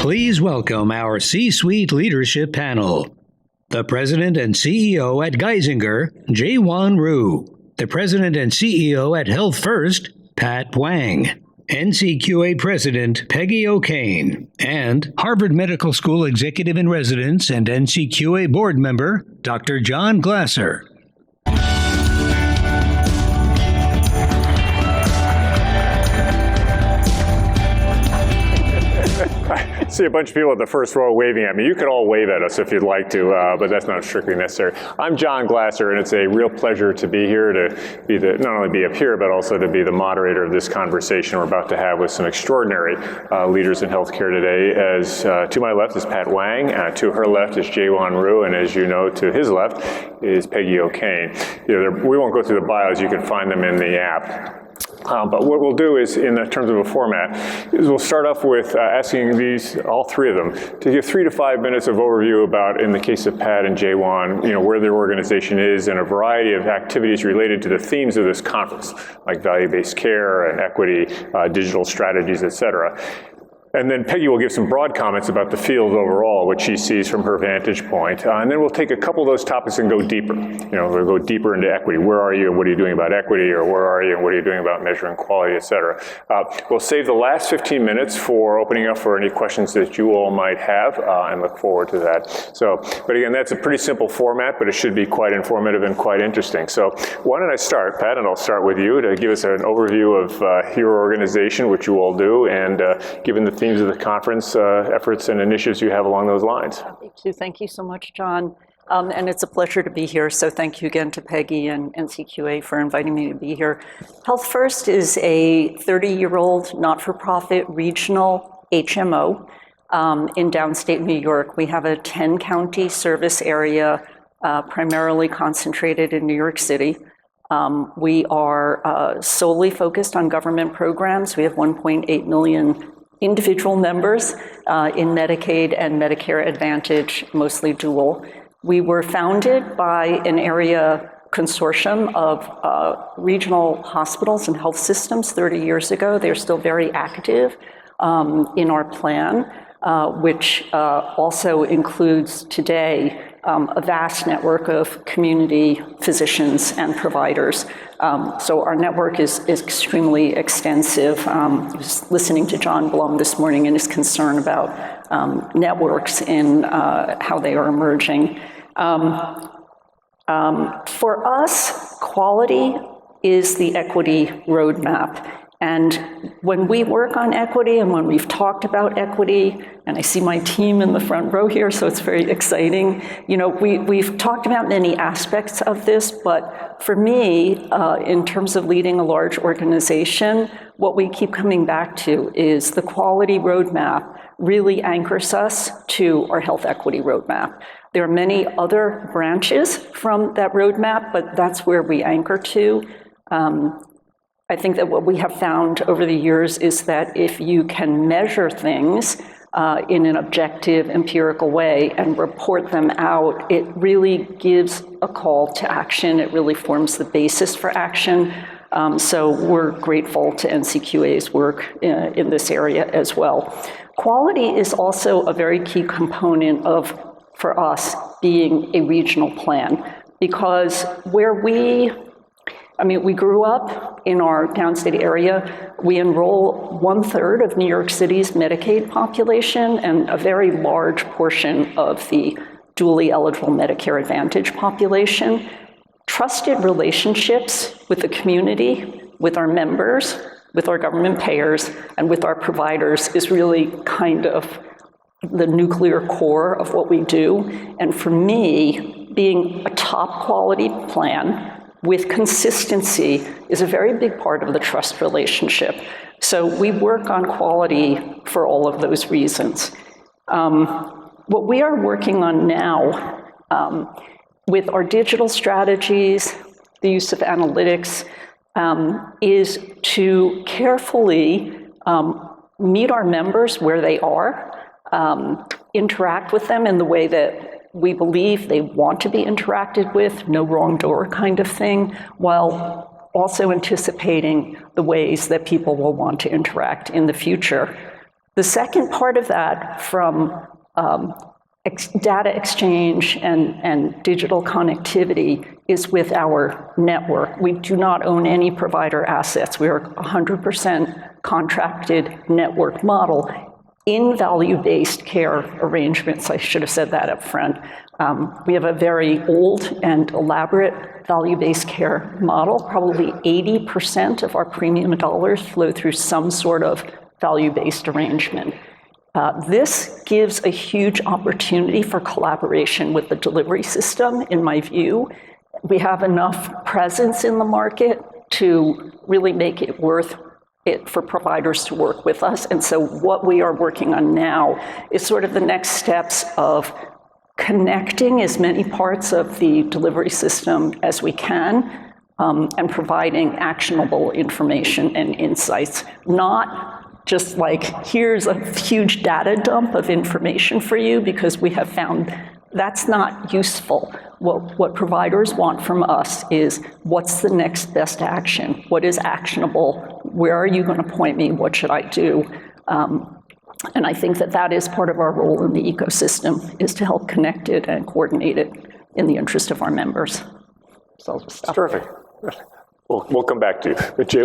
Please welcome our C-Suite Leadership Panel. The President and CEO at Geisinger, Jae-Won Ryu. The President and CEO at Health First, Pat Wang. NCQA President Peggy O'Kane. And Harvard Medical School Executive in Residence and NCQA Board Member, Dr. John Glasser. I see a bunch of people at the first row waving at me. You could all wave at us if you'd like to, but that's not strictly necessary. I'm John Glasser, and it's a real pleasure to be here, to be not only be up here, but also to be the moderator of this conversation we're about to have with some extraordinary leaders in healthcare today. As to my left is Pat Wang, to her left is Jae-Won Ryu, and as you know, to his left is Peggy O'Kane. We won't go through the bios, you can find them in the app. But what we'll do is, in terms of a format, is we'll start off with asking all three of them, to give 3 to 5 minutes of overview about, in the case of Pat and Jae-Won, where their organization is and a variety of activities related to the themes of this conference, like value-based care and equity, digital strategies, et cetera. And then Peggy will give some broad comments about the field overall, which she sees from her vantage point. And then we'll take a couple of those topics and go deeper. We'll go deeper into equity. Where are you and what are you doing about equity? Or where are you and what are you doing about measuring quality, et cetera. We'll save the last 15 minutes for opening up for any questions that you all might have, and look forward to that. But again, that's a pretty simple format, but it should be quite informative and quite interesting. So why don't I start, Pat, and I'll start with you to give us an overview of your organization, which you all do, and given the themes of the conference, efforts and initiatives you have along those lines. Thank you so much, John. And it's a pleasure to be here. So thank you again to Peggy and NCQA for inviting me to be here. Health First is a 30-year-old not-for-profit regional HMO in downstate New York. We have a 10-county service area primarily concentrated in New York City. We are solely focused on government programs. We have 1.8 million individual members in Medicaid and Medicare Advantage, mostly dual. We were founded by an area consortium of regional hospitals and health systems 30 years ago. They're still very active in our plan, which also includes today a vast network of community physicians and providers. So our network is extremely extensive. I was listening to John Blum this morning and his concern about networks and how they are emerging. For us, quality is the equity roadmap. And when we work on equity and when we've talked about equity, and I see my team in the front row here, so it's very exciting. We've talked about many aspects of this, but for me, in terms of leading a large organization, what we keep coming back to is the quality roadmap really anchors us to our health equity roadmap. There are many other branches from that roadmap, but that's where we anchor to. I think that what we have found over the years is that if you can measure things in an objective, empirical way and report them out, it really gives a call to action. It really forms the basis for action. So we're grateful to NCQA's work in this area as well. Quality is also a very key component of, for us, being a regional plan, because where we grew up in our downstate area. We enroll 1/3 of New York City's Medicaid population and a very large portion of the dually eligible Medicare Advantage population. Trusted relationships with the community, with our members, with our government payers, and with our providers is really kind of the nuclear core of what we do. And for me, being a top quality plan with consistency is a very big part of the trust relationship. So we work on quality for all of those reasons. What we are working on now with our digital strategies, the use of analytics, is to carefully meet our members where they are, interact with them in the way that we believe they want to be interacted with, no wrong door kind of thing, while also anticipating the ways that people will want to interact in the future. The second part of that, from data exchange and digital connectivity, is with our network. We do not own any provider assets. We are 100% contracted network model in value-based care arrangements. I should have said that up front. We have a very old and elaborate value-based care model. Probably 80% of our premium dollars flow through some sort of value-based arrangement. This gives a huge opportunity for collaboration with the delivery system, in my view. We have enough presence in the market to really make it worth it for providers to work with us. And so what we are working on now is sort of the next steps of connecting as many parts of the delivery system as we can, and providing actionable information and insights, not just like, here's a huge data dump of information for you, because we have found that's not useful. What providers want from us is, what's the next best action? What is actionable? Where are you going to point me? What should I do? And I think that is part of our role in the ecosystem, is to help connect it and coordinate it in the interest of our members. So I'll just stop. Terrific. We'll come back to you. But Jay,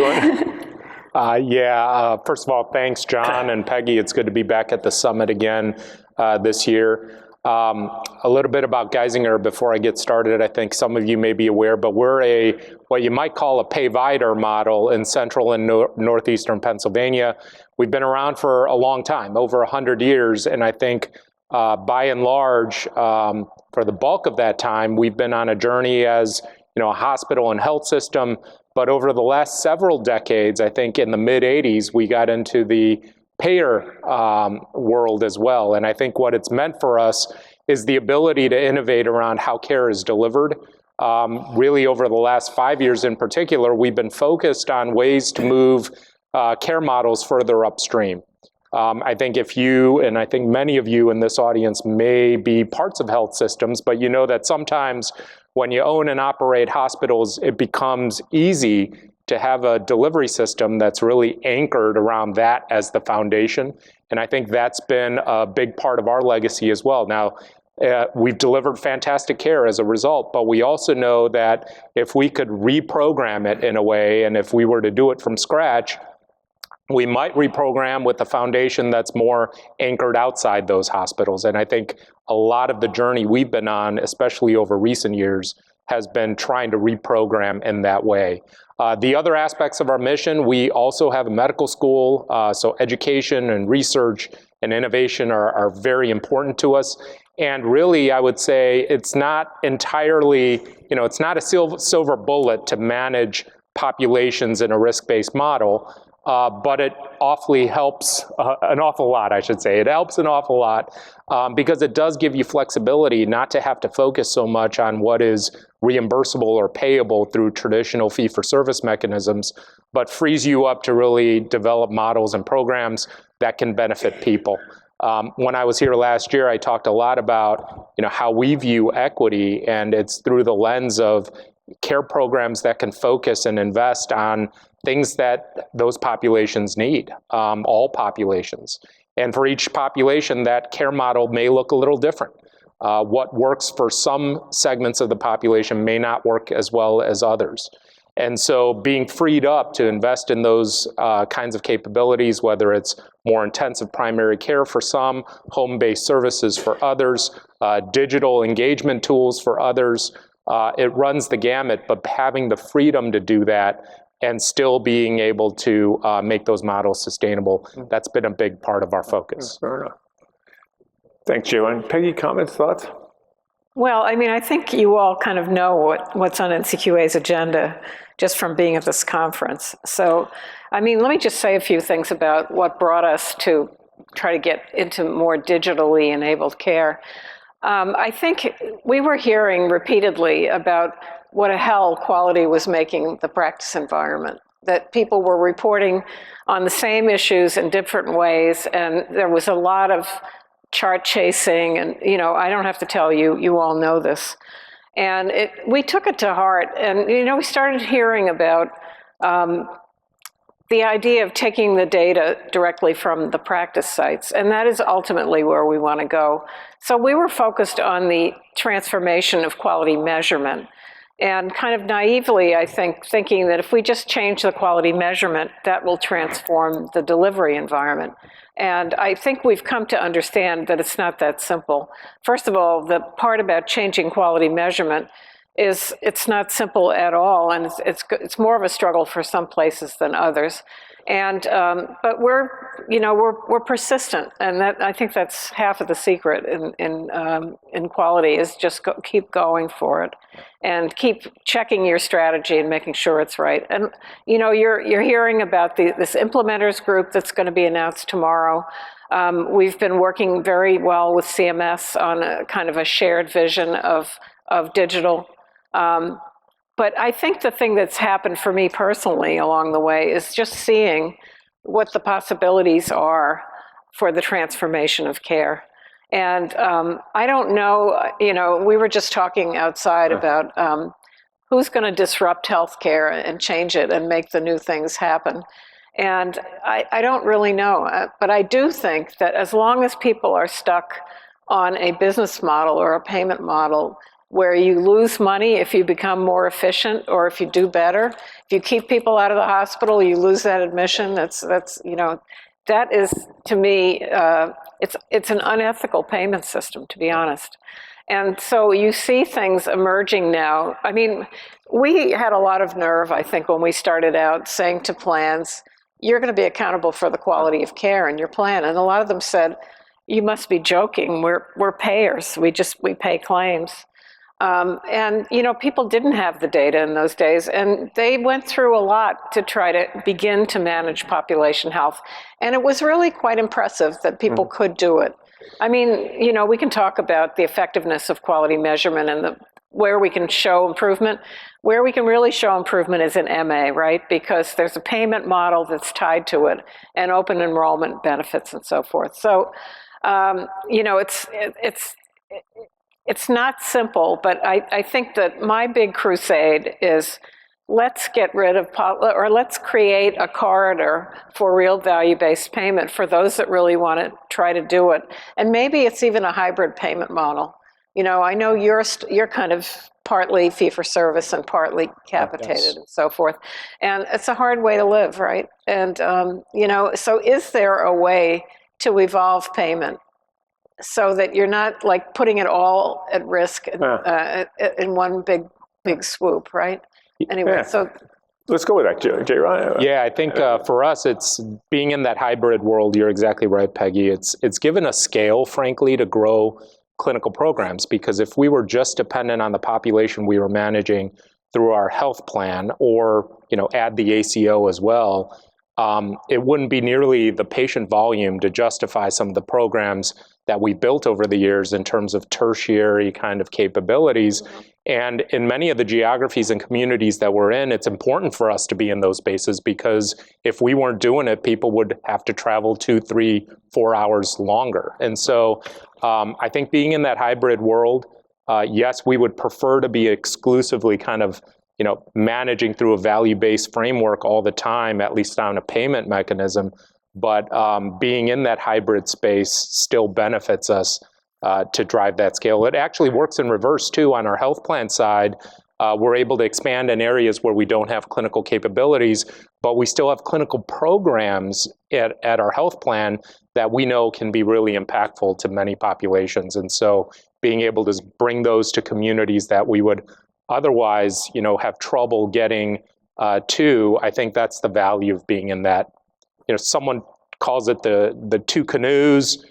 first of all, thanks, John and Peggy. It's good to be back at the summit again this year. A little bit about Geisinger before I get started. I think some of you may be aware, but we're what you might call a payvider model in central and northeastern Pennsylvania. We've been around for a long time, over 100 years, and I think by and large, for the bulk of that time, we've been on a journey as a hospital and health system. But over the last several decades, I think in the mid-'80s, we got into the payer world as well. And I think what it's meant for us is the ability to innovate around how care is delivered. Really over the last 5 years in particular, we've been focused on ways to move care models further upstream. I think if you, and I think many of you in this audience may be parts of health systems, but you know that sometimes when you own and operate hospitals, it becomes easy to have a delivery system that's really anchored around that as the foundation. And I think that's been a big part of our legacy as well. Now, we've delivered fantastic care as a result, but we also know that if we could reprogram it in a way, and if we were to do it from scratch, we might reprogram with a foundation that's more anchored outside those hospitals. And I think a lot of the journey we've been on, especially over recent years, has been trying to reprogram in that way. The other aspects of our mission, we also have a medical school, so education and research and innovation are very important to us. And really, I would say it's not entirely, it's not a silver bullet to manage populations in a risk-based model, but it awfully helps an awful lot, I should say. It helps an awful lot because it does give you flexibility not to have to focus so much on what is reimbursable or payable through traditional fee-for-service mechanisms, but frees you up to really develop models and programs that can benefit people. When I was here last year, I talked a lot about how we view equity, and it's through the lens of care programs that can focus and invest on things that those populations need, all populations. And for each population, that care model may look a little different. What works for some segments of the population may not work as well as others. And so being freed up to invest in those kinds of capabilities, whether it's more intensive primary care for some, home-based services for others, digital engagement tools for others, it runs the gamut, but having the freedom to do that and still being able to make those models sustainable, that's been a big part of our focus. Fair enough. Thanks, Joanne. Peggy, comments, thoughts? Well, I think you all kind of know what's on NCQA's agenda just from being at this conference. So, let me just say a few things about what brought us to try to get into more digitally enabled care. I think we were hearing repeatedly about what a hell quality was making the practice environment, that people were reporting on the same issues in different ways, and there was a lot of chart chasing, and I don't have to tell you, you all know this. And we took it to heart, and we started hearing about the idea of taking the data directly from the practice sites, and that is ultimately where we want to go. So we were focused on the transformation of quality measurement, and kind of naively, I think, thinking that if we just change the quality measurement, that will transform the delivery environment. And I think we've come to understand that it's not that simple. First of all, the part about changing quality measurement is it's not simple at all, and it's more of a struggle for some places than others. And but we're persistent, and that, I think that's half of the secret in quality, is just keep going for it, and keep checking your strategy and making sure it's right. And you're hearing about this implementers group that's going to be announced tomorrow. We've been working very well with CMS on a kind of a shared vision of digital. But I think the thing that's happened for me personally along the way is just seeing what the possibilities are for the transformation of care. And I don't know, we were just talking outside about who's going to disrupt healthcare and change it and make the new things happen. And I don't really know, but I do think that as long as people are stuck on a business model or a payment model where you lose money if you become more efficient or if you do better, if you keep people out of the hospital, you lose that admission. That is, to me, it's an unethical payment system, to be honest. And so you see things emerging now. I mean, we had a lot of nerve, I think, when we started out saying to plans, you're going to be accountable for the quality of care in your plan. And a lot of them said, you must be joking. We're payers. We pay claims. And people didn't have the data in those days, and they went through a lot to try to begin to manage population health. And it was really quite impressive that people could do it. I mean, we can talk about the effectiveness of quality measurement and where we can show improvement. Where we can really show improvement is in MA, right? Because there's a payment model that's tied to it, and open enrollment benefits and so forth. So, it's not simple, but I think that my big crusade is let's get rid of, or let's create a corridor for real value-based payment for those that really want to try to do it. And maybe it's even a hybrid payment model. I know you're kind of partly fee-for-service and partly capitated and so forth. And it's a hard way to live, right? And, so is there a way to evolve payment so that you're not like putting it all at risk in one big swoop, right? Anyway, so let's go with that, Jay Ryan. Yeah, I think for us, it's being in that hybrid world. You're exactly right, Peggy. It's given us scale, frankly, to grow clinical programs, because if we were just dependent on the population we were managing through our health plan, or add the ACO as well, it wouldn't be nearly the patient volume to justify some of the programs that we built over the years in terms of tertiary kind of capabilities. And in many of the geographies and communities that we're in, it's important for us to be in those spaces, because if we weren't doing it, people would have to travel 2, 3, 4 hours longer. And so I think being in that hybrid world, yes, we would prefer to be exclusively kind of managing through a value-based framework all the time, at least on a payment mechanism. But being in that hybrid space still benefits us to drive that scale. It actually works in reverse too on our health plan side. We're able to expand in areas where we don't have clinical capabilities, but we still have clinical programs at our health plan that we know can be really impactful to many populations. And so being able to bring those to communities that we would otherwise, have trouble getting to, I think that's the value of being in that. Someone calls it the two canoes.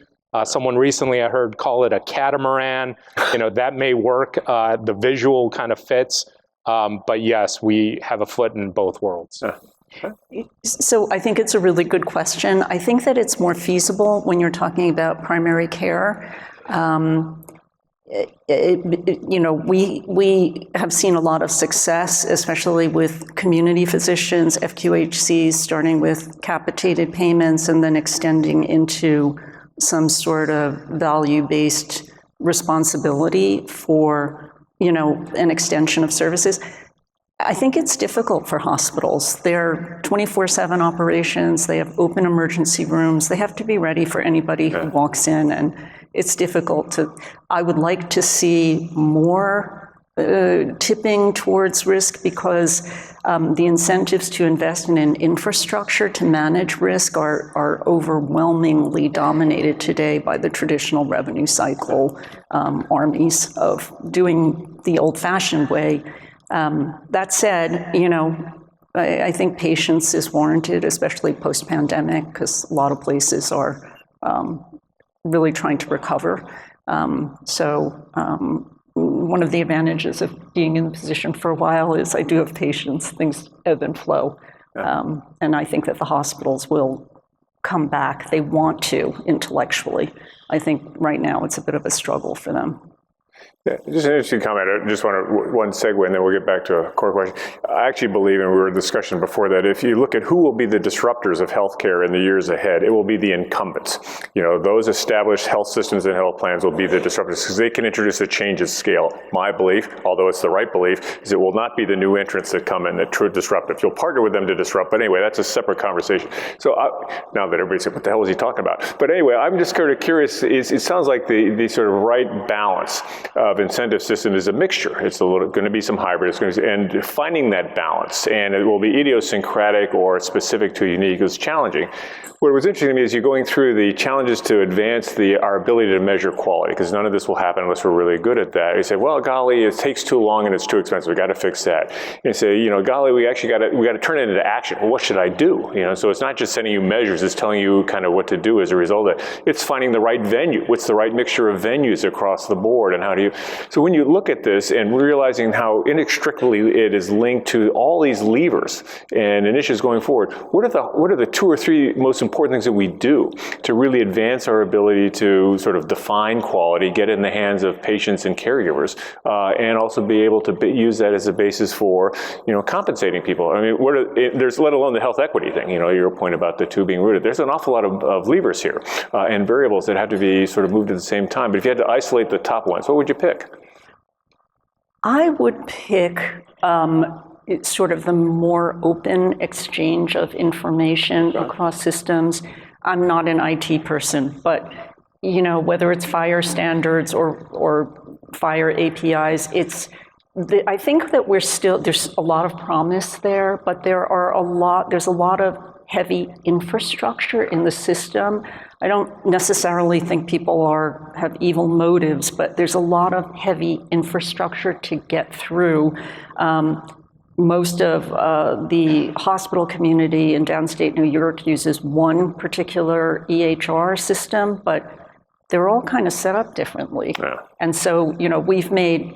Someone recently I heard call it a catamaran. That may work. The visual kind of fits. But yes, we have a foot in both worlds. So I think it's a really good question. I think that it's more feasible when you're talking about primary care. We have seen a lot of success, especially with community physicians, FQHCs, starting with capitated payments and then extending into some sort of value-based responsibility for, an extension of services. I think it's difficult for hospitals. They're 24/7 operations, they have open emergency rooms, they have to be ready for anybody who walks in, and it's difficult to, I would like to see more tipping towards risk, because the incentives to invest in an infrastructure to manage risk are overwhelmingly dominated today by the traditional revenue cycle armies of doing the old-fashioned way. That said, you know, I think patience is warranted, especially post-pandemic, because a lot of places are really trying to recover. One of the advantages of being in the position for a while is I do have patience, things ebb and flow. And I think that the hospitals will come back. They want to intellectually. I think right now it's a bit of a struggle for them. Yeah, just an interesting comment. I just want to one segue, and then we'll get back to a core question. I actually believe, and we were in discussion before, that if you look at who will be the disruptors of healthcare in the years ahead, it will be the incumbents. You know, those established health systems and health plans will be the disruptors because they can introduce a change at scale. My belief, although it's the right belief, is it will not be the new entrants that come in that true disruptive. You'll partner with them to disrupt, but anyway, that's a separate conversation. So now that everybody's like, what the hell is he talking about? But anyway, I'm just kind of curious. It sounds like the sort of right balance of incentive system is a mixture. It's going to be some hybrid. It's going to be, and finding that balance, and it will be idiosyncratic or specific to unique, is challenging. What was interesting to me is you're going through the challenges to advance our ability to measure quality, because none of this will happen unless we're really good at that. You say, well, golly, it takes too long and it's too expensive. We got to fix that. And you say, you know, golly, we actually got to turn it into action. Well, what should I do? You know, so it's not just sending you measures. It's telling you kind of what to do as a result of it. It's finding the right venue. What's the right mixture of venues across the board, and how do you? So when you look at this and realizing how inextricably it is linked to all these levers and initiatives going forward, what are the 2 or 3 most important things that we do to really advance our ability to sort of define quality, get it in the hands of patients and caregivers, and also be able to use that as a basis for, you know, compensating people? I mean, there's, let alone the health equity thing, you know, your point about the two being rooted. There's an awful lot of levers here and variables that have to be sort of moved at the same time. But if you had to isolate the top ones, what would you pick? I would pick it's sort of the more open exchange of information across systems. I'm not an IT person, but you know, whether it's fire standards or fire APIs, I think that there's a lot of promise there, but there's a lot of heavy infrastructure in the system. I don't necessarily think people have evil motives, but there's a lot of heavy infrastructure to get through. Most of the hospital community in downstate New York uses one particular EHR system, but they're all kind of set up differently. Yeah. And so, you know, we've made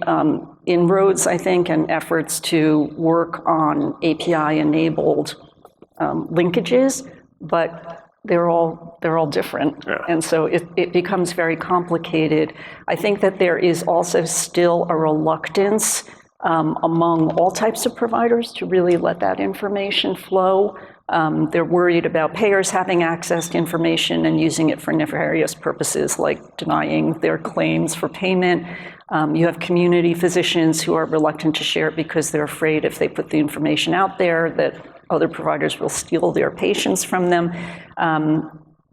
inroads, I think, and efforts to work on API-enabled linkages, but they're all different. Yeah. And so it becomes very complicated. I think that there is also still a reluctance among all types of providers to really let that information flow. They're worried about payers having access to information and using it for nefarious purposes, like denying their claims for payment. You have community physicians who are reluctant to share it because they're afraid if they put the information out there that other providers will steal their patients from them.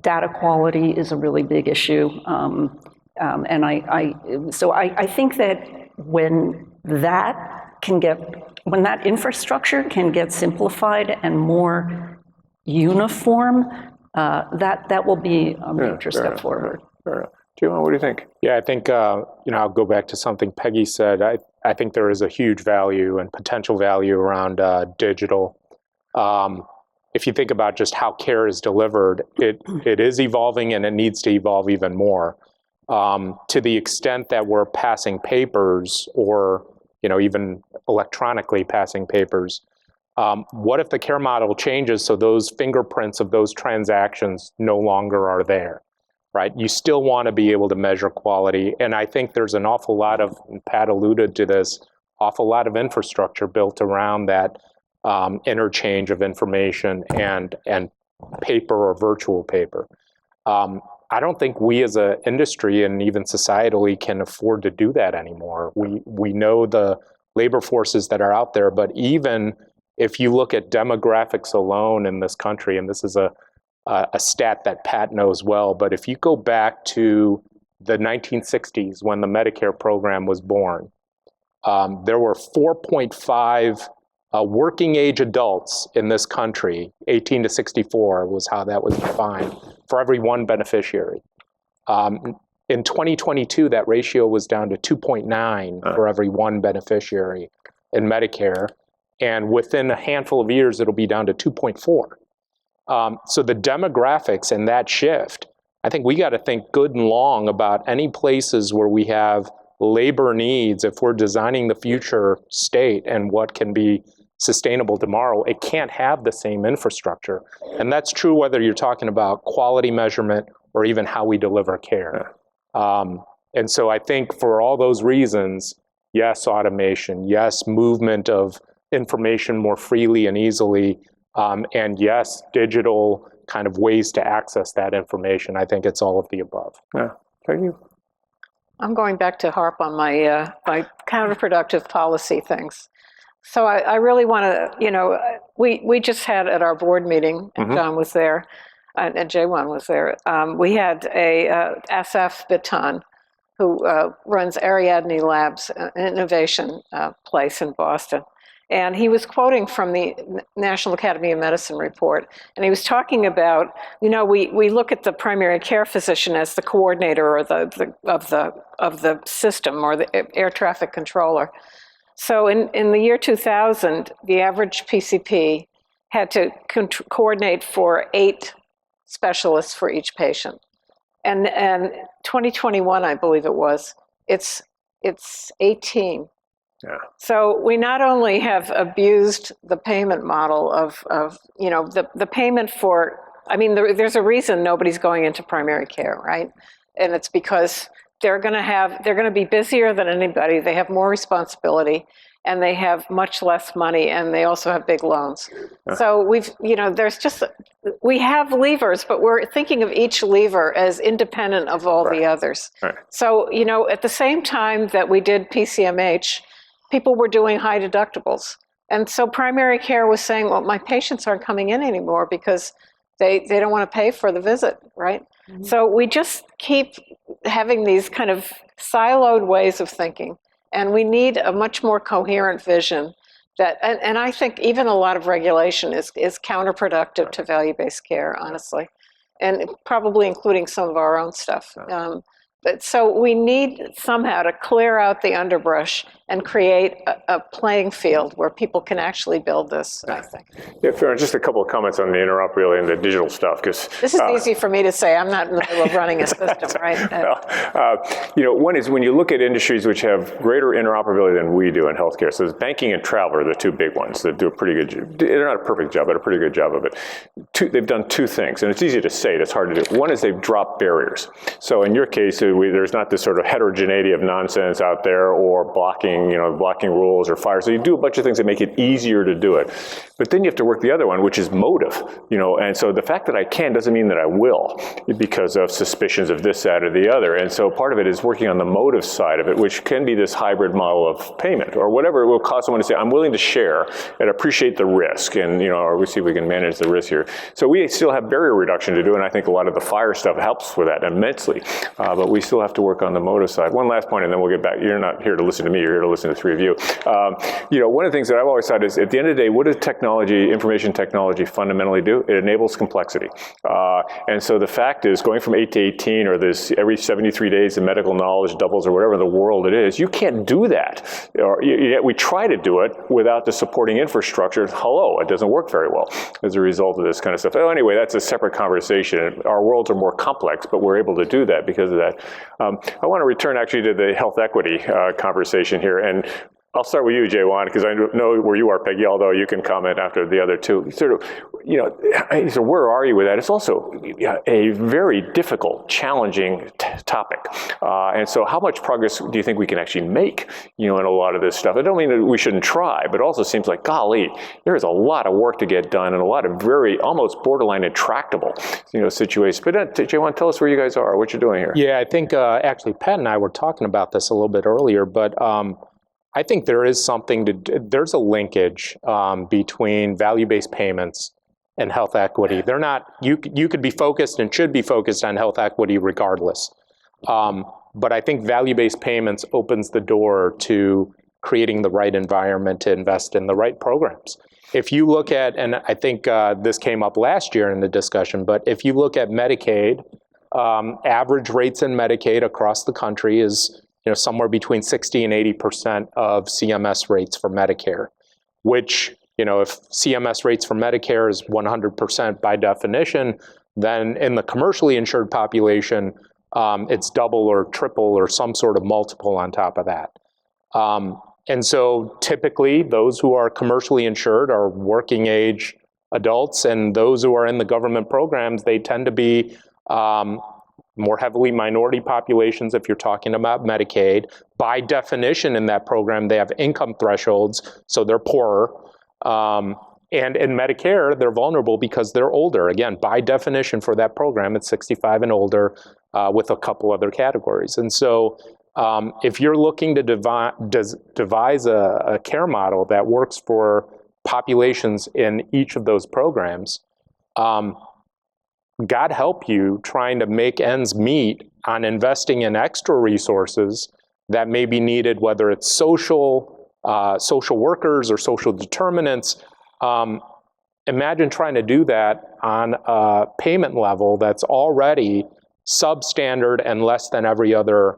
Data quality is a really big issue. And I think that when that infrastructure can get simplified and more uniform, that will be a major step forward. Jim, what do you think? Yeah, I think, I'll go back to something Peggy said. I think there is a huge value and potential value around digital. If you think about just how care is delivered, it is evolving and it needs to evolve even more. To the extent that we're passing papers or even electronically passing papers, what if the care model changes so those fingerprints of those transactions no longer are there, right? You still want to be able to measure quality. And I think there's an awful lot of, and Pat alluded to this, awful lot of infrastructure built around that interchange of information and paper or virtual paper. I don't think we as an industry and even societally can afford to do that anymore. We know the labor forces that are out there. But even if you look at demographics alone in this country, and this is a stat that Pat knows well, but if you go back to the 1960s when the Medicare program was born, there were 4.5 working age adults in this country, 18 to 64 was how that was defined, for every one beneficiary. In 2022, that ratio was down to 2.9 for every one beneficiary in Medicare. And within a handful of years, it'll be down to 2.4. So the demographics and that shift, I think we got to think good and long about any places where we have labor needs. If we're designing the future state and what can be sustainable tomorrow, it can't have the same infrastructure. And that's true whether you're talking about quality measurement or even how we deliver care. And so I think for all those reasons, yes, automation, yes, movement of information more freely and easily, and yes, digital kind of ways to access that information. I think it's all of the above. Yeah, thank you. I'm going back to harp on my my counterproductive policy things. So I really want to, we just had at our board meeting, and John was there, and J1 was there, we had a Asaf Bitan, who runs Ariadne Labs, an innovation place in Boston. And he was quoting from the National Academy of Medicine report, and he was talking about, we look at the primary care physician as the coordinator or of the system or the air traffic controller. So in the year 2000, the average PCP had to coordinate for 8 specialists for each patient. And 2021, I believe it was, it's 18. Yeah. So we not only have abused the payment model of the payment for, there's a reason nobody's going into primary care, right? And it's because they're going to be busier than anybody. They have more responsibility, and they have much less money, and they also have big loans. So we have levers, but we're thinking of each lever as independent of all the others. Right. So, at the same time that we did PCMH, people were doing high deductibles. And so primary care was saying, well, my patients aren't coming in anymore because they don't want to pay for the visit, right? Mm-hmm. So we just keep having these kind of siloed ways of thinking. And we need a much more coherent vision that, and I think even a lot of regulation is counterproductive to value-based care, honestly, and probably including some of our own stuff. But so we need somehow to clear out the underbrush and create a playing field where people can actually build this, I think. Yeah, fair. Just a couple of comments on the interoperability and the digital stuff, because this is easy for me to say. I'm not in the middle of running a system, right? One is when you look at industries which have greater interoperability than we do in healthcare. So banking and travel are the 2 big ones that do a pretty good job. They're not a perfect job, but a pretty good job of it. They've done 2 things, and it's easy to say, it's hard to do. One is they've dropped barriers. So in your case, there's not this sort of heterogeneity of nonsense out there or blocking rules or fire. So you do a bunch of things that make it easier to do it. But then you have to work the other one, which is motive. And so the fact that I can doesn't mean that I will, because of suspicions of this, that, or the other. And so part of it is working on the motive side of it, which can be this hybrid model of payment or whatever it will cause someone to say, I'm willing to share and appreciate the risk, and or we see if we can manage the risk here. So we still have barrier reduction to do, and I think a lot of the fire stuff helps with that immensely. But we still have to work on the motive side. One last point, and then we'll get back. You're not here to listen to me. You're here to listen to the 3 of you. One of the things that I've always thought is, at the end of the day, what does information technology fundamentally do? It enables complexity. And so the fact is, going from 8 to 18, or this every 73 days the medical knowledge doubles, or whatever the world it is, you can't do that. Yet we try to do it without the supporting infrastructure. Hello, it doesn't work very well as a result of this kind of stuff. Anyway, that's a separate conversation. Our worlds are more complex, but we're able to do that because of that. I want to return actually to the health equity conversation here, and I'll start with you, Jaywan, because I know where you are, Peggy, although you can comment after the other 2. So where are you with that? It's also a very difficult, challenging topic. And so how much progress do you think we can actually make, in a lot of this stuff? I don't mean that we shouldn't try, but it also seems like, golly, there is a lot of work to get done and a lot of very almost borderline intractable, situations. But Jaywan, tell us where you guys are, what you're doing here. Yeah, I think actually Pat and I were talking about this a little bit earlier, but I think there is there's a linkage between value-based payments and health equity. They're not, you could be focused and should be focused on health equity regardless. But I think value-based payments opens the door to creating the right environment to invest in the right programs. If you look at, and I think this came up last year in the discussion, but if you look at Medicaid, average rates in Medicaid across the country is somewhere between 60 and 80% of CMS rates for Medicare, which, if CMS rates for Medicare is 100% by definition, then in the commercially insured population, it's double or triple or some sort of multiple on top of that. And so typically those who are commercially insured are working age adults, and those who are in the government programs, they tend to be more heavily minority populations if you're talking about Medicaid. By definition in that program, they have income thresholds, so they're poorer. And in Medicare, they're vulnerable because they're older. Again, by definition for that program, it's 65 and older with a couple other categories. And so if you're looking to devise a care model that works for populations in each of those programs, God help you trying to make ends meet on investing in extra resources that may be needed, whether it's social workers or social determinants. Imagine trying to do that on a payment level that's already substandard and less than every other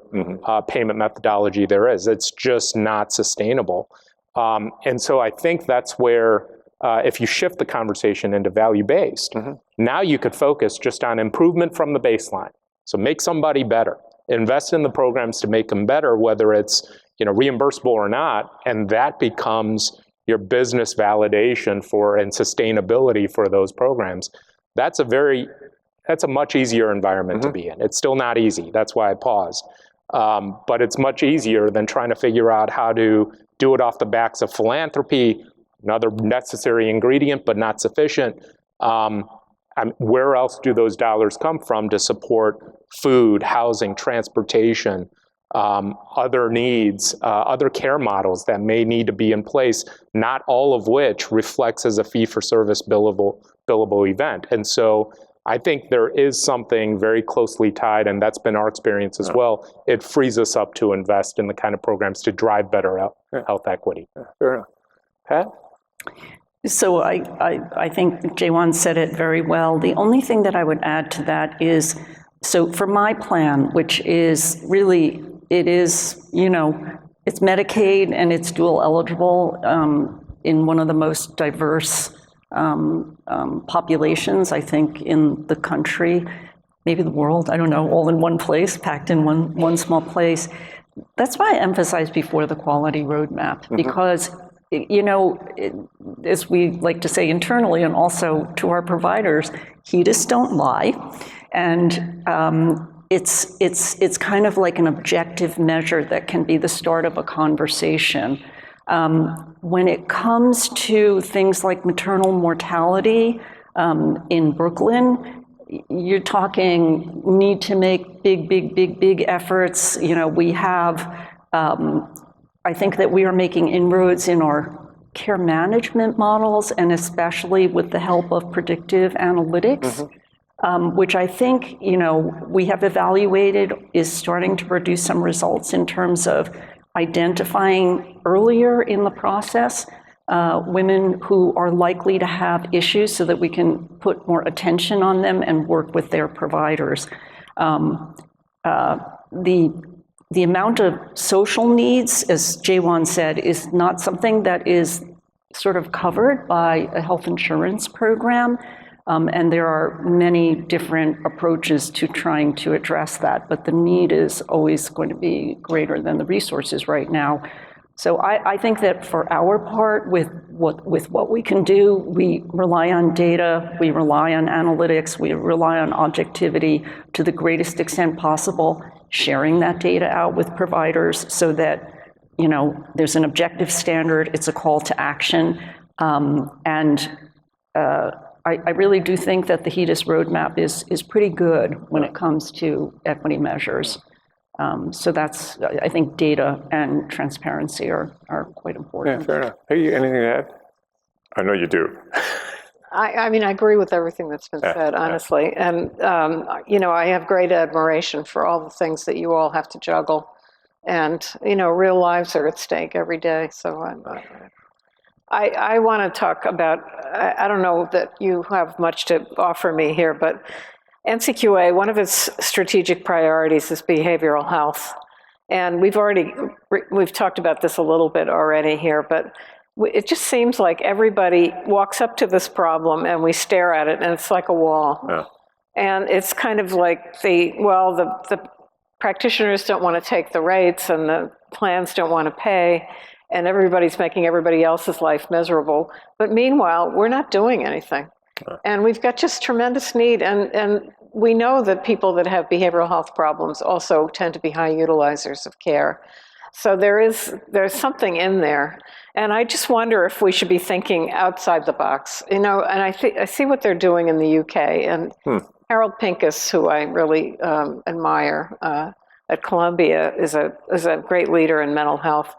payment methodology there is. It's just not sustainable. And so I think that's where if you shift the conversation into value-based, now you could focus just on improvement from the baseline. So make somebody better. Invest in the programs to make them better, whether it's reimbursable or not, and that becomes your business validation for and sustainability for those programs. That's a much easier environment to be in. It's still not easy. That's why I paused. But it's much easier than trying to figure out how to do it off the backs of philanthropy, another necessary ingredient, but not sufficient. Where else do those dollars come from to support food, housing, transportation, other needs, other care models that may need to be in place, not all of which reflects as a fee-for-service billable event. And so I think there is something very closely tied, and that's been our experience as well. It frees us up to invest in the kind of programs to drive better health equity. Fair enough. Pat? So I think Jaewon said it very well. The only thing that I would add to that is, so for my plan, which is really, it's Medicaid and it's dual eligible in one of the most diverse populations, I think, in the country, maybe the world, I don't know, all in one place, packed in one small place. That's why I emphasized before the quality roadmap, because as we like to say internally and also to our providers, HEDIS don't lie. And it's kind of like an objective measure that can be the start of a conversation. When it comes to things like maternal mortality in Brooklyn, you're talking need to make big efforts. We have, I think that we are making inroads in our care management models, and especially with the help of predictive analytics, which I think, we have evaluated is starting to produce some results in terms of identifying earlier in the process women who are likely to have issues so that we can put more attention on them and work with their providers. The amount of social needs, as Jaewon said, is not something that is sort of covered by a health insurance program. And there are many different approaches to trying to address that, but the need is always going to be greater than the resources right now. So I think that for our part, with what we can do, we rely on data, we rely on analytics, we rely on objectivity to the greatest extent possible, sharing that data out with providers so that, there's an objective standard, it's a call to action. I really do think that the HEDIS roadmap is pretty good when it comes to equity measures. So that's, I think data and transparency are quite important. Yeah, fair enough. Hey, anything to add? I know you do. I mean, I agree with everything that's been said, honestly. And, I have great admiration for all the things that you all have to juggle. And, real lives are at stake every day. So I want to talk about, I don't know that you have much to offer me here, but NCQA, one of its strategic priorities is behavioral health. And we've talked about this a little bit already here, but it just seems like everybody walks up to this problem and we stare at it and it's like a wall. Yeah. And it's kind of like the practitioners don't want to take the rates and the plans don't want to pay and everybody's making everybody else's life miserable. But meanwhile, we're not doing anything. And we've got just tremendous need. And we know that people that have behavioral health problems also tend to be high utilizers of care. So there's something in there. And I just wonder if we should be thinking outside the box, and I see what they're doing in the UK. And Harold Pincus, who I really admire at Columbia, is a great leader in mental health.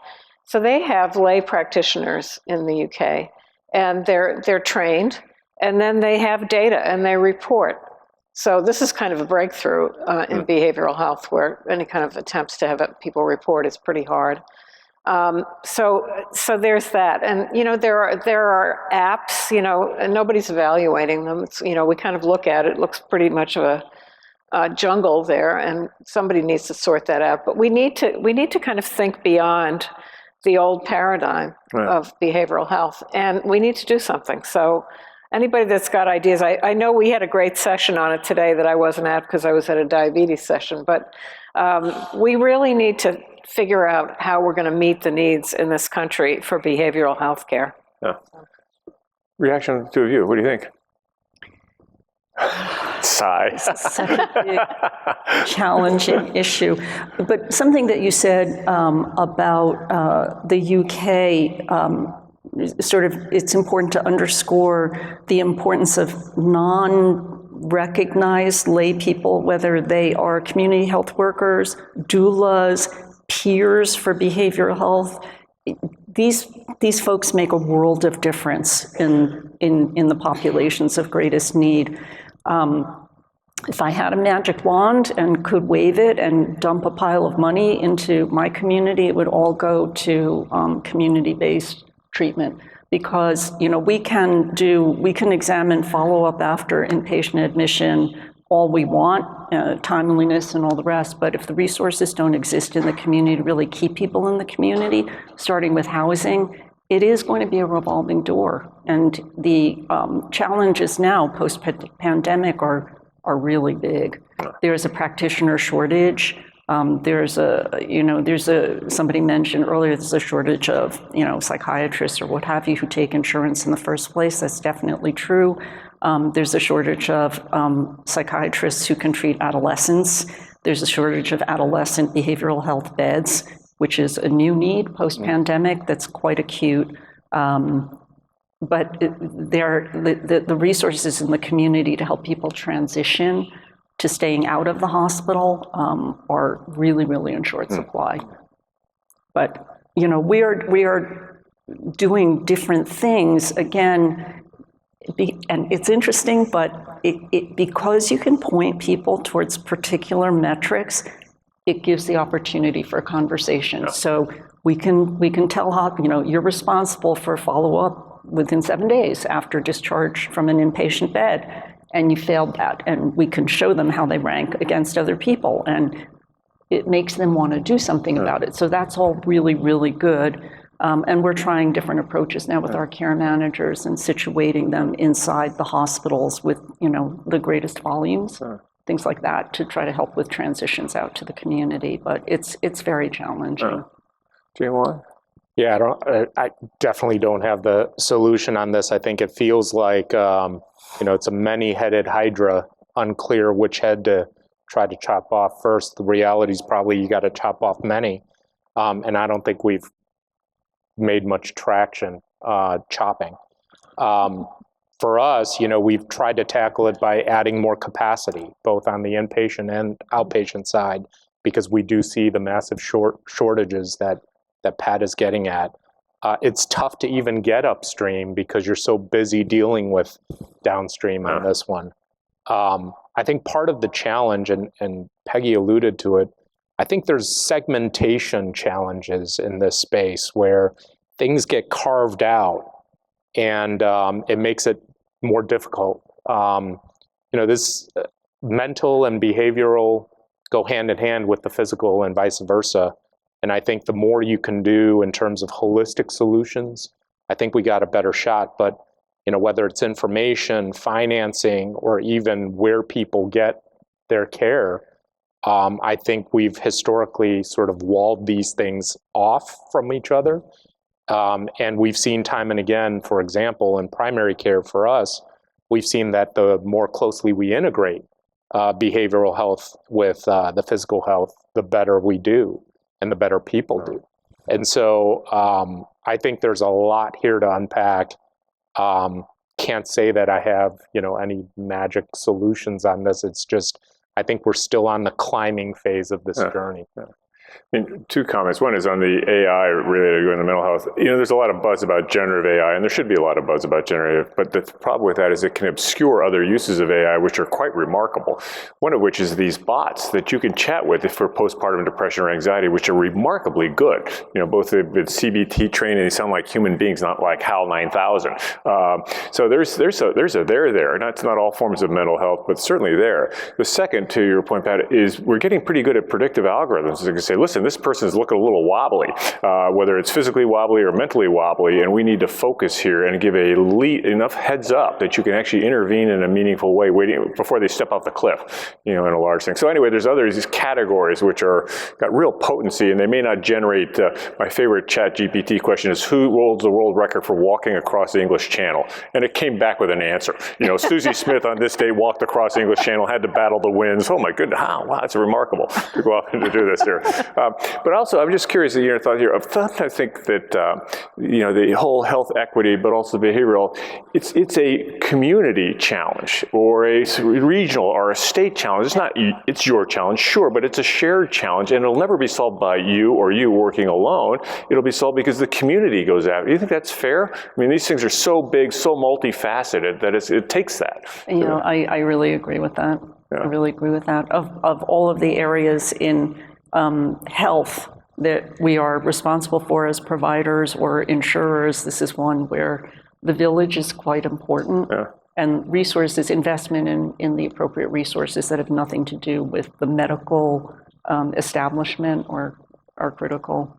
So they have lay practitioners in the UK, and they're trained, and then they have data and they report. So this is kind of a breakthrough in behavioral health, where any kind of attempts to have people report is pretty hard. So there's that, and there are apps, and nobody's evaluating them. It's, we kind of look at it. It looks pretty much of a jungle there, and somebody needs to sort that out. But we need to kind of think beyond the old paradigm of behavioral health, and we need to do something. So anybody that's got ideas, I know we had a great session on it today that I wasn't at because I was at a diabetes session, but we really need to figure out how we're going to meet the needs in this country for behavioral health care. Yeah. Reaction to the two of you, what do you think? Sigh. Such a big, challenging issue. But something that you said about the UK, it's important to underscore the importance of non-recognized lay people, whether they are community health workers, doulas, peers for behavioral health. These folks make a world of difference in the populations of greatest need. If I had a magic wand and could wave it and dump a pile of money into my community, it would all go to community-based treatment, because we can examine follow-up after inpatient admission all we want, timeliness and all the rest, but if the resources don't exist in the community to really keep people in the community, starting with housing, it is going to be a revolving door. And the challenges now post-pandemic are really big. There's a practitioner shortage. Somebody mentioned earlier, there's a shortage of, psychiatrists or what have you who take insurance in the first place. That's definitely true. There's a shortage of psychiatrists who can treat adolescents. There's a shortage of adolescent behavioral health beds, which is a new need post-pandemic that's quite acute. But the resources in the community to help people transition to staying out of the hospital are really, really in short supply. But we are doing different things again, and it's interesting. But because you can point people towards particular metrics, it gives the opportunity for a conversation. So we can tell how you're responsible for follow-up within 7 days after discharge from an inpatient bed. And you failed that, and we can show them how they rank against other people, and it makes them want to do something about it. So that's all really, really good. And we're trying different approaches now with our care managers and situating them inside the hospitals with, the greatest volumes, things like that, to try to help with transitions out to the community. But it's very challenging. J1? Yeah, I definitely don't have the solution on this. I think it feels like, it's a many-headed hydra, unclear which head to try to chop off first. The reality is probably you got to chop off many. And I don't think we've made much traction chopping. For us, we've tried to tackle it by adding more capacity, both on the inpatient and outpatient side, because we do see the massive shortages that Pat is getting at. It's tough to even get upstream because you're so busy dealing with downstream on this one. I think part of the challenge, and Peggy alluded to it, I think there's segmentation challenges in this space where things get carved out and it makes it more difficult. This mental and behavioral go hand in hand with the physical and vice versa. And I think the more you can do in terms of holistic solutions, I think we got a better shot. But whether it's information, financing, or even where people get their care, I think we've historically sort of walled these things off from each other. And we've seen time and again, for example, in primary care for us, we've seen that the more closely we integrate behavioral health with the physical health, the better we do and the better people do. And so I think there's a lot here to unpack. Can't say that I have, any magic solutions on this. It's just, I think we're still on the climbing phase of this journey. I mean, two comments. One is on the AI related to the mental health. There's a lot of buzz about generative AI, and there should be a lot of buzz about generative, but the problem with that is it can obscure other uses of AI, which are quite remarkable. One of which is these bots that you can chat with for postpartum depression or anxiety, which are remarkably good. Both the CBT trained, and they sound like human beings, not like HAL 9000. So there's a there. And that's not all forms of mental health, but certainly there. The second, to your point, Pat, is we're getting pretty good at predictive algorithms. You can say, listen, this person is looking a little wobbly, whether it's physically wobbly or mentally wobbly, and we need to focus here and give enough heads up that you can actually intervene in a meaningful way waiting before they step off the cliff, in a large thing. So anyway, there's these categories which got real potency, and they may not generate, my favorite chat GPT question is, who holds the world record for walking across the English Channel? And it came back with an answer. Susie Smith on this day walked across the English Channel, had to battle the winds. Oh my goodness, wow, it's remarkable to go out and to do this here. But also, I'm just curious of your thought here. I think that the whole health equity, but also behavioral, it's a community challenge or a regional or a state challenge. It's your challenge, sure, but it's a shared challenge, and it'll never be solved by you or you working alone. It'll be solved because the community goes after it. Do you think that's fair? I mean, these things are so big, so multifaceted that it takes that. I really agree with that. Yeah. I really agree with that. Of all of the areas in health that we are responsible for as providers or insurers, this is one where the village is quite important. Yeah. And resources, investment in the appropriate resources that have nothing to do with the medical establishment are critical.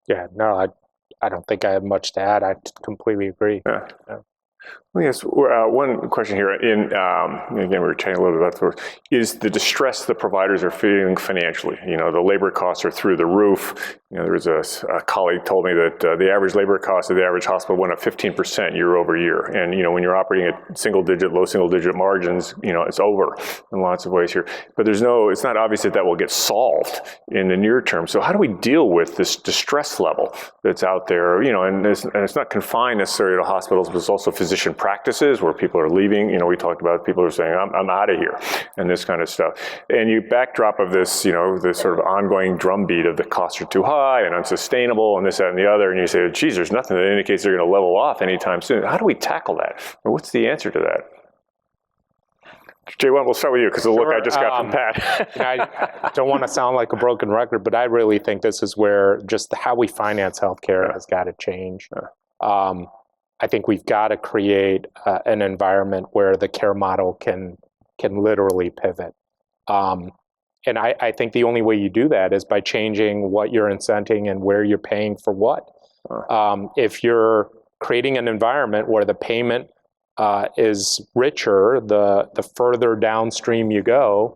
Yeah, no, I don't think I have much to add. I completely agree. Yeah. Well, yes, one question here, again, we were chatting a little bit about this, is the distress the providers are feeling financially. The labor costs are through the roof. There was a colleague told me that the average labor cost of the average hospital went up 15% year over year. And, when you're operating at low single digit margins, it's over in lots of ways here. But it's not obvious that will get solved in the near term. So how do we deal with this distress level that's out there? And it's not confined necessarily to hospitals, but it's also physician practices where people are leaving. We talked about people who are saying, I'm out of here, and this kind of stuff. And you backdrop of this, this sort of ongoing drumbeat of the costs are too high and unsustainable and this, that, and the other. And you say, geez, there's nothing that indicates they're going to level off anytime soon. How do we tackle that? Or what's the answer to that? J1, we'll start with you because the look I just got from Pat. I don't want to sound like a broken record, but I really think this is where just how we finance healthcare has got to change. I think we've got to create an environment where the care model can literally pivot. And I think the only way you do that is by changing what you're incenting and where you're paying for what. If you're creating an environment where the payment is richer, the further downstream you go,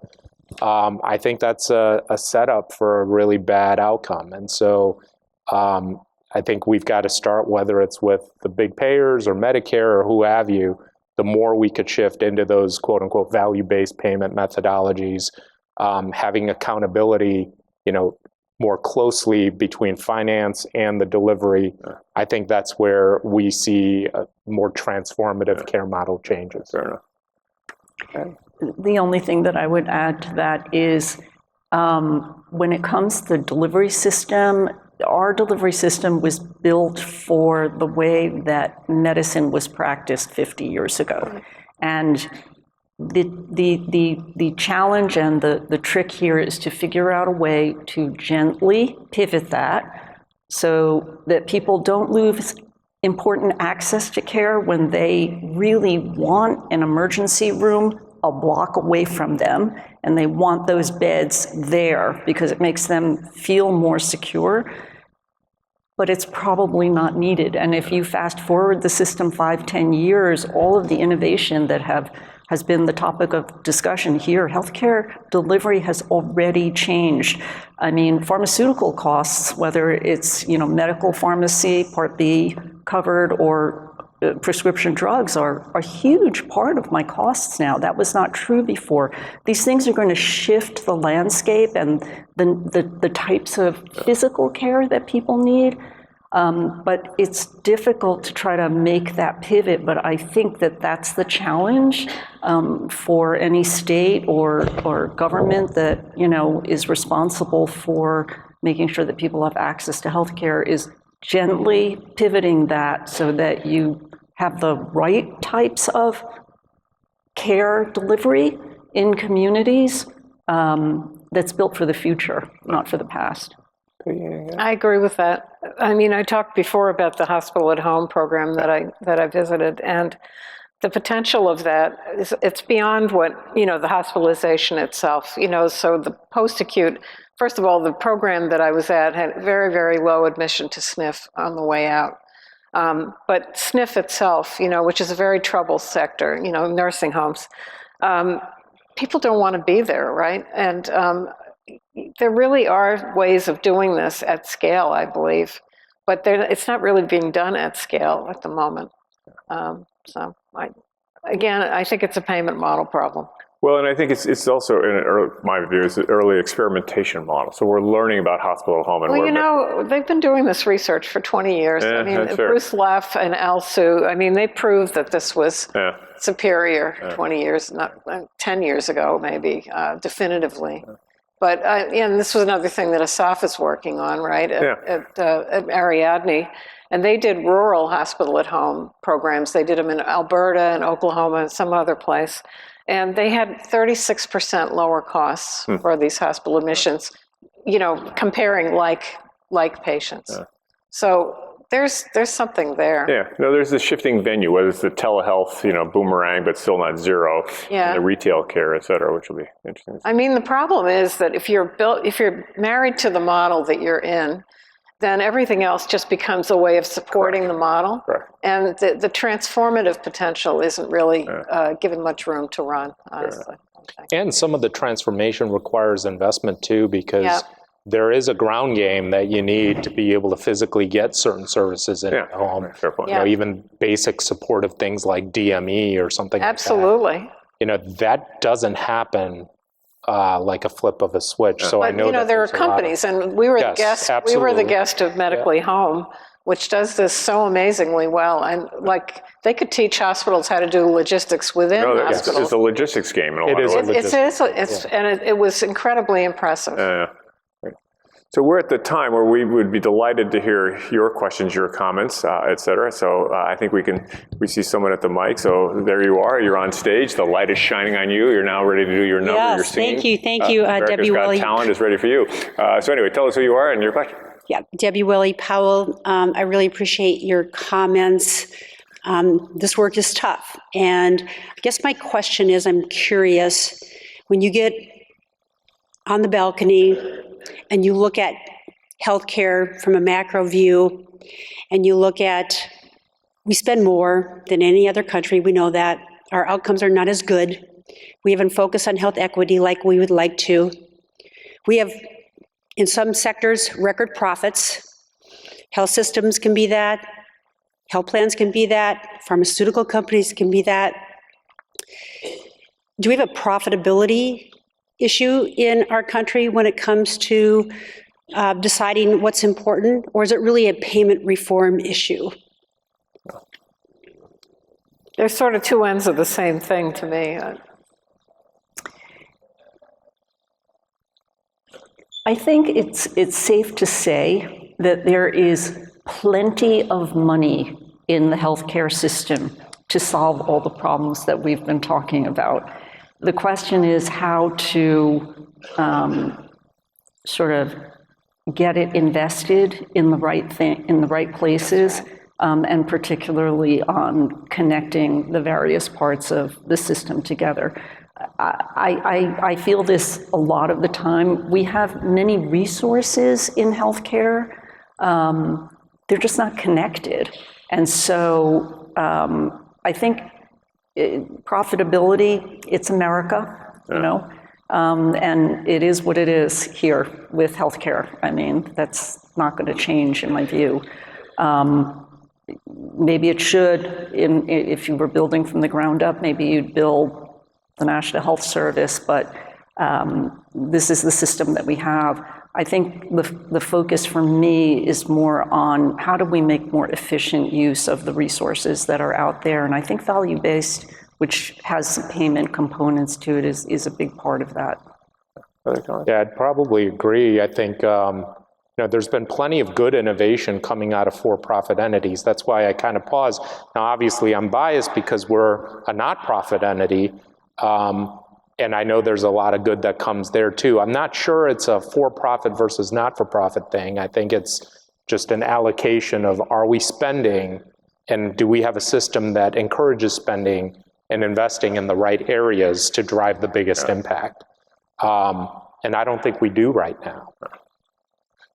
I think that's a setup for a really bad outcome. And so I think we've got to start, whether it's with the big payers or Medicare or who have you, the more we could shift into those quote unquote value-based payment methodologies, having accountability, more closely between finance and the delivery. I think that's where we see more transformative care model changes. Fair enough. Okay. The only thing that I would add to that is When it comes to the delivery system, our delivery system was built for the way that medicine was practiced 50 years ago. And the challenge and the trick here is to figure out a way to gently pivot that so that people don't lose important access to care when they really want an emergency room a block away from them, and they want those beds there because it makes them feel more secure. But it's probably not needed. And if you fast forward the system 5-10 years, all of the innovation that has been the topic of discussion here, healthcare delivery has already changed. I mean, pharmaceutical costs, whether it's medical pharmacy, Part B covered, or prescription drugs are a huge part of my costs now. That was not true before. These things are going to shift the landscape and the types of physical care that people need. But it's difficult to try to make that pivot. But I think that that's the challenge for any state or government that is responsible for making sure that people have access to health care, is gently pivoting that so that you have the right types of care delivery in communities that's built for the future, not for the past. I agree with that. I mean, I talked before about the hospital at home program that I visited, and the potential of that it's beyond what the hospitalization itself. So the post-acute. First of all, the program that I was at had very, very low admission to SNF on the way out. But SNF itself, which is a very troubled sector, nursing homes, people don't want to be there, right? And there really are ways of doing this at scale, I believe, but it's not really being done at scale at the moment. So I think it's a payment model problem. Well, and I think it's also, in my view, it's an early experimentation model. So we're learning about hospital at home. And well, they've been doing this research for 20 years. I mean, Bruce Leff and Al Su, they proved that this was superior 20 years, not 10 years ago, maybe, definitively. But and this was another thing that Asaf is working on, right, at Ariadne. And they did rural hospital at home programs. They did them in Alberta and Oklahoma and some other place. And they had 36% lower costs for these hospital admissions, comparing like patients. So there's something there. Yeah, no, there's this shifting venue, whether it's the telehealth, boomerang, but still not zero, and the retail care, et cetera, which will be interesting. I mean, the problem is that if you're married to the model that you're in, then everything else just becomes a way of supporting the model. Correct. And the transformative potential isn't really given much room to run, honestly. And some of the transformation requires investment too, because there is a ground game that you need to be able to physically get certain services in at home. Fair point. Even basic supportive things like DME or something Absolutely. like that. That doesn't happen like a flip of a switch. So but, I know that there are companies, and we were the guest. Absolutely. We were the guest of Medically Home, which does this so amazingly well. And they could teach hospitals how to do logistics within hospitals. It's a logistics game in a lot of ways. And it was incredibly impressive. So we're at the time where we would be delighted to hear your questions, your comments, et cetera. So I think we see someone at the mic. So there you are. You're on stage. The light is shining on you. You're now ready to do your number. Yes, you're singing. thank you, Debbie Willie. Talent is ready for you. So anyway, tell us who you are and your question. Yeah, Debbie Willie Powell. I really appreciate your comments. This work is tough. And I guess my question is, I'm curious, when you get on the balcony and you look at healthcare from a macro view, and you look at, we spend more than any other country, we know that. Our outcomes are not as good. We haven't focused on health equity like we would like to. We have, in some sectors, record profits. Health systems can be that. Health plans can be that. Pharmaceutical companies can be that. Do we have a profitability issue in our country when it comes to deciding what's important, or is it really a payment reform issue? There's sort of two ends of the same thing to me. I think it's safe to say that there is plenty of money in the healthcare system to solve all the problems that we've been talking about. The question is how to sort of get it invested in the right thing, in the right places, and particularly on connecting the various parts of the system together. I feel this a lot of the time. We have many resources in healthcare. They're just not connected. And so I think profitability, it's America, you know, and it is what it is here with healthcare. I mean, that's not going to change in my view. Maybe it should, if you were building from the ground up, maybe you'd build the National Health Service, but this is the system that we have. I think the focus for me is more on how do we make more efficient use of the resources that are out there, and I think value-based, which has some payment components to it, is a big part of that. Yeah, I'd probably agree. I think there's been plenty of good innovation coming out of for-profit entities. That's why I kind of pause. Now, obviously, I'm biased because we're a not-profit entity, and I know there's a lot of good that comes there too. I'm not sure it's a for-profit versus not-for-profit thing. I think it's just an allocation of, are we spending, and do we have a system that encourages spending and investing in the right areas to drive the biggest impact? And I don't think we do right now.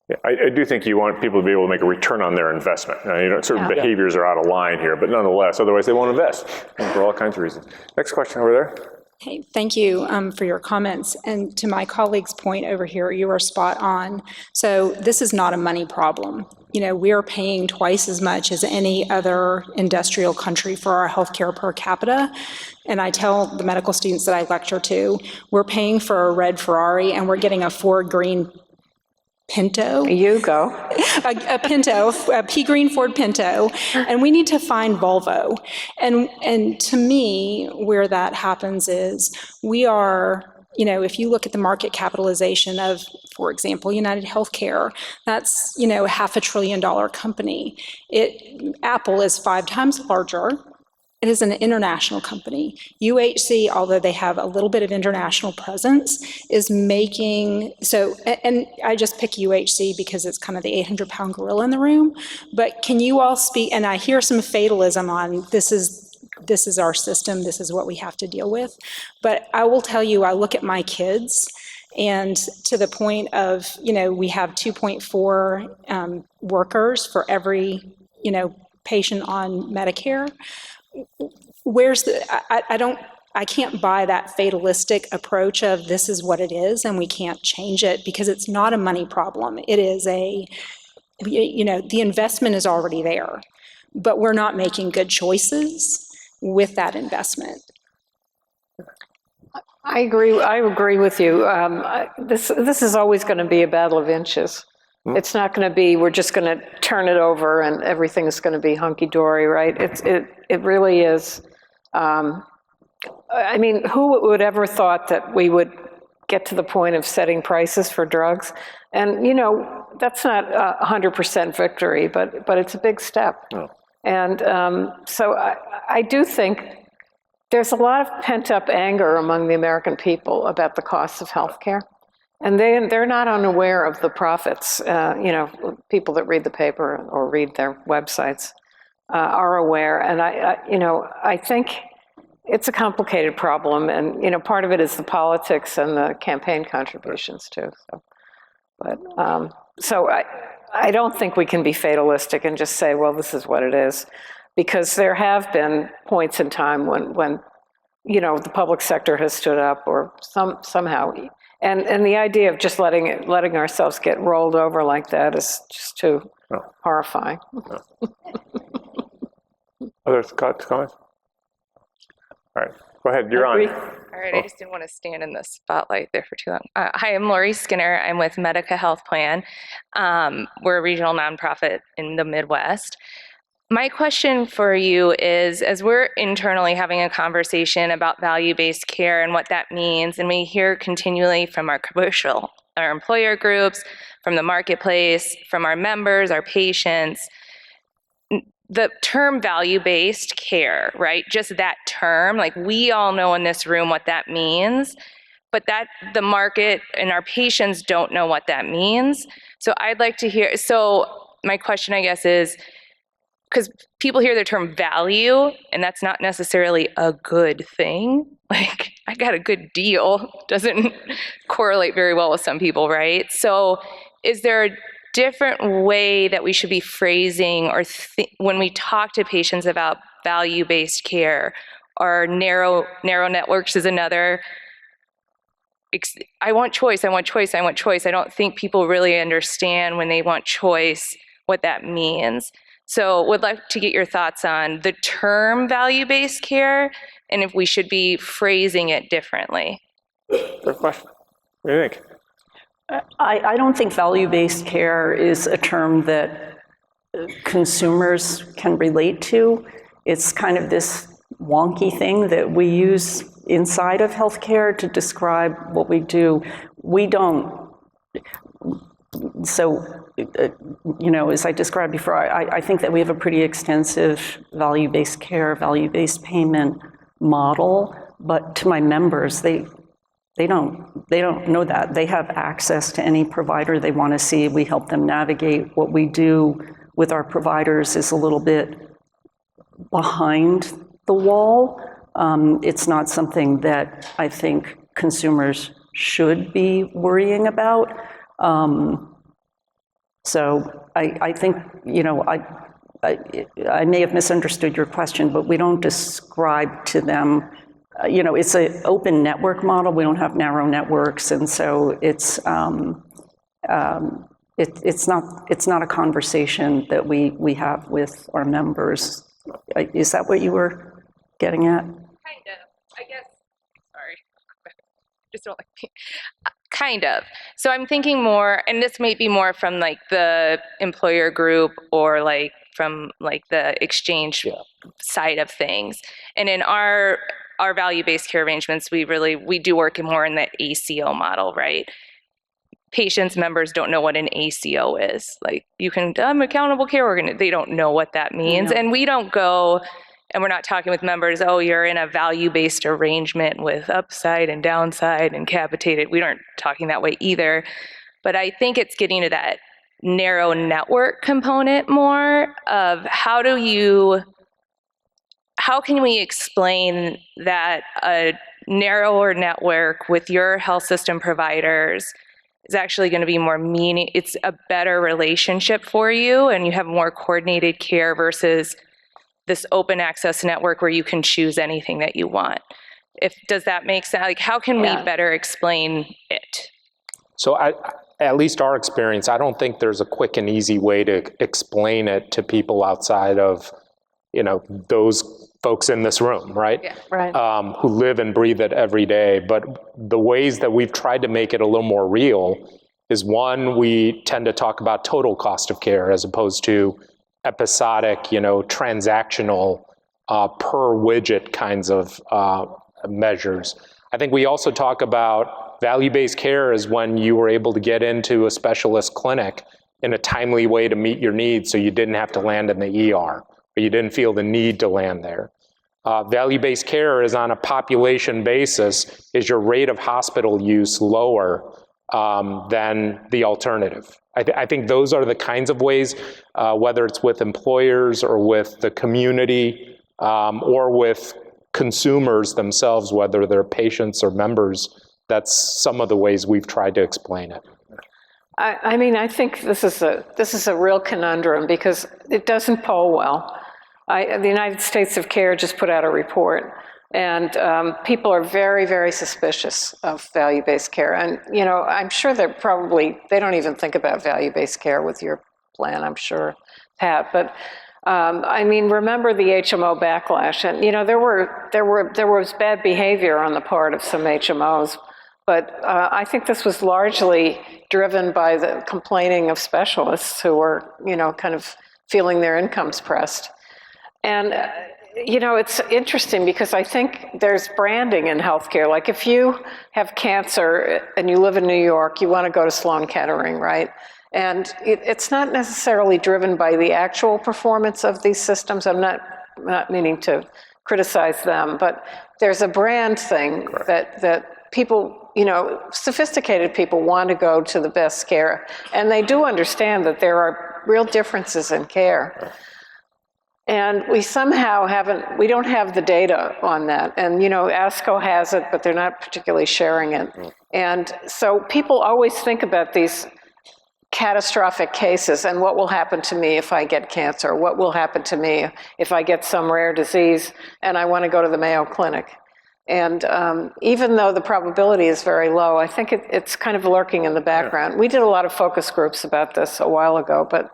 Yeah, I do think you want people to be able to make a return on their investment. Certain behaviors are out of line here, but nonetheless, otherwise they won't invest for all kinds of reasons. Next question over there. Hey, thank you for your comments. And to my colleague's point over here, you are spot on. So this is not a money problem. We are paying twice as much as any other industrial country for our healthcare per capita. And I tell the medical students that I lecture to, we're paying for a red Ferrari and we're getting a Ford green Pinto. You go. A Pinto, a pea green Ford Pinto, and we need to find Volvo. And to me, where that happens is we are, if you look at the market capitalization of, for example, United Healthcare, that's, $500 billion company. Apple is 5 times larger. It is an international company. UHC, although they have a little bit of international presence, is making, and I just pick UHC because it's kind of the 800-pound gorilla in the room, but can you all speak, and I hear some fatalism on this is our system, this is what we have to deal with, but I will tell you, I look at my kids, and to the point of, we have 2.4 workers for every, patient on Medicare. Where's I can't buy that fatalistic approach of this is what it is and we can't change it, because it's not a money problem. It is the investment is already there, but we're not making good choices with that investment. I agree with you. This is always going to be a battle of inches. It's not going to be, we're just going to turn it over and everything's going to be hunky-dory, right? It really is. I mean, who would ever thought that we would get to the point of setting prices for drugs? And, that's not 100% victory, but it's a big step. Oh. And so I do think there's a lot of pent-up anger among the American people about the costs of healthcare. And they're not unaware of the profits. People that read the paper or read their websites are aware. And I think it's a complicated problem. And part of it is the politics and the campaign contributions too. So I don't think we can be fatalistic and just say, well, this is what it is, because there have been points in time when the public sector has stood up or somehow. And the idea of just letting ourselves get rolled over like that is just too horrifying. Other comments? All right, go ahead, you're on. All right, I just didn't want to stand in the spotlight there for too long. Hi, I'm Lori Skinner. I'm with Medica Health Plan. We're a regional nonprofit in the Midwest. My question for you is, as we're internally having a conversation about value-based care and what that means, and we hear continually from our commercial our employer groups, from the marketplace, from our members, our patients. The term value-based care, right? Just that term, like we all know in this room what that means, but that the market and our patients don't know what that means. So I'd like to hear, so my question, I guess, is, because people hear the term value, and that's not necessarily a good thing. Like, I got a good deal, doesn't correlate very well with some people, right? So is there a different way that we should be phrasing or when we talk to patients about value-based care? Or narrow networks is another. I want choice, I want choice, I want choice. I don't think people really understand when they want choice what that means. So would like to get your thoughts on the term value-based care and if we should be phrasing it differently. Good question. What do you think? I don't think value-based care is a term that consumers can relate to. It's kind of this wonky thing that we use inside of healthcare to describe what we do. We don't. So, as I described before, I think that we have a pretty extensive value-based care, value-based payment model, but to my members, they don't know that. They have access to any provider they want to see. We help them navigate. What we do with our providers is a little bit behind the wall. It's not something that I think consumers should be worrying about. So I think, I may have misunderstood your question, but we don't describe to them, it's an open network model. We don't have narrow networks, and so it's not a conversation that we have with our members. Is that what you were getting at? Kind of, I guess. Sorry, just don't like me. Kind of. So I'm thinking more, and this may be more from like the employer group or like from like the exchange side of things. And in our value-based care arrangements, we do work more in the ACO model, right? Patients, members don't know what an ACO is. Like I'm accountable care they don't know what that means. And we don't go, and we're not talking with members, oh, you're in a value-based arrangement with upside and downside and capitated. We aren't talking that way either. But I think it's getting to that narrow network component more of how can we explain that a narrower network with your health system providers is actually going to be it's a better relationship for you and you have more coordinated care versus this open access network where you can choose anything that you want. Does that make sense? Like, how can we better explain it? So at least our experience, I don't think there's a quick and easy way to explain it to people outside of, those folks in this room, right? Yeah. Right. Who live and breathe it every day. But the ways that we've tried to make it a little more real is, one, we tend to talk about total cost of care as opposed to episodic, transactional, per widget kinds of measures. I think we also talk about value-based care is when you were able to get into a specialist clinic in a timely way to meet your needs so you didn't have to land in the ER, or you didn't feel the need to land there. Value-based care is on a population basis. Is your rate of hospital use lower than the alternative? I think those are the kinds of ways, whether it's with employers or with the community or with consumers themselves, whether they're patients or members, that's some of the ways we've tried to explain it. I mean, I think this is a real conundrum because it doesn't poll well. The United States of Care just put out a report, and people are very, very suspicious of value-based care. And, I'm sure they don't even think about value-based care with your plan, I'm sure, Pat. But, remember the HMO backlash. And, there was bad behavior on the part of some HMOs. But I think this was largely driven by the complaining of specialists who were, kind of feeling their incomes pressed. And you know, it's interesting because I think there's branding in healthcare. Like if you have cancer and you live in New York, you want to go to Sloan Kettering, right? And it's not necessarily driven by the actual performance of these systems. I'm not meaning to criticize them, but there's a brand thing that people, you know, sophisticated people want to go to the best care. And they do understand that there are real differences in care. And we somehow we don't have the data on that. And, you know, ASCO has it, but they're not particularly sharing it. And so people always think about these catastrophic cases and what will happen to me if I get cancer, what will happen to me if I get some rare disease and I want to go to the Mayo Clinic. And even though the probability is very low, I think it's kind of lurking in the background. Yeah. We did a lot of focus groups about this a while ago, but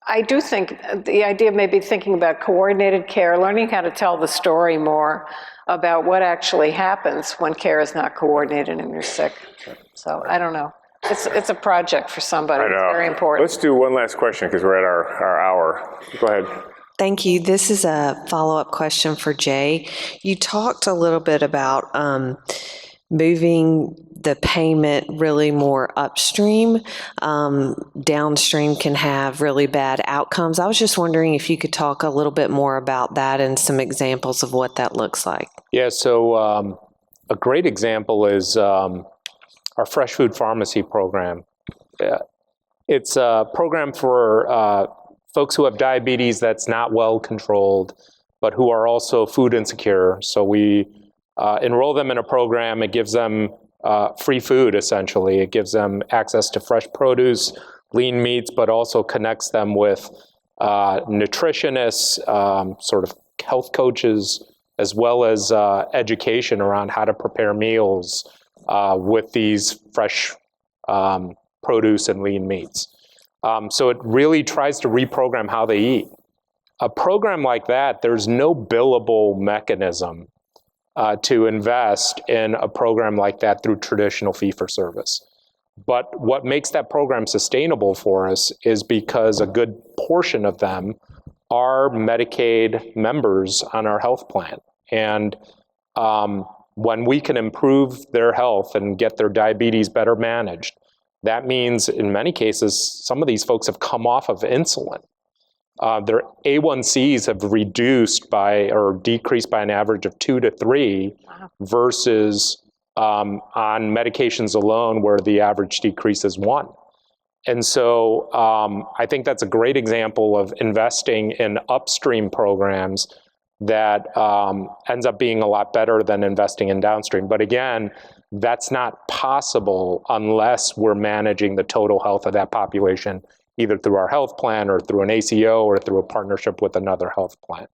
I do think the idea of maybe thinking about coordinated care, learning how to tell the story more about what actually happens when care is not coordinated and you're sick. So I don't know. It's a project for somebody. It's very important. Let's do one last question because we're at our hour. Go ahead. Thank you. This is a follow-up question for Jay. You talked a little bit about moving the payment really more upstream. Downstream can have really bad outcomes. I was just wondering if you could talk a little bit more about that and some examples of what that looks like. Yeah, so a great example is our fresh food pharmacy program. It's a program for folks who have diabetes that's not well controlled, but who are also food insecure. So we enroll them in a program. It gives them free food, essentially. It gives them access to fresh produce, lean meats, but also connects them with nutritionists, sort of health coaches, as well as education around how to prepare meals with these fresh produce and lean meats. So it really tries to reprogram how they eat. A program like that, there's no billable mechanism to invest in a program like that through traditional fee-for-service. But what makes that program sustainable for us is because a good portion of them are Medicaid members on our health plan. And when we can improve their health and get their diabetes better managed, that means in many cases, some of these folks have come off of insulin. Their A1Cs have reduced by or decreased by an average of 2 to 3 versus on medications alone where the average decrease is 1. And so I think that's a great example of investing in upstream programs that ends up being a lot better than investing in downstream. But again, that's not possible unless we're managing the total health of that population, either through our health plan or through an ACO or through a partnership with another health plan.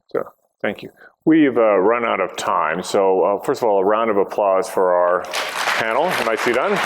So, thank you. We've run out of time. So first of all, a round of applause for our panel. Nicely done.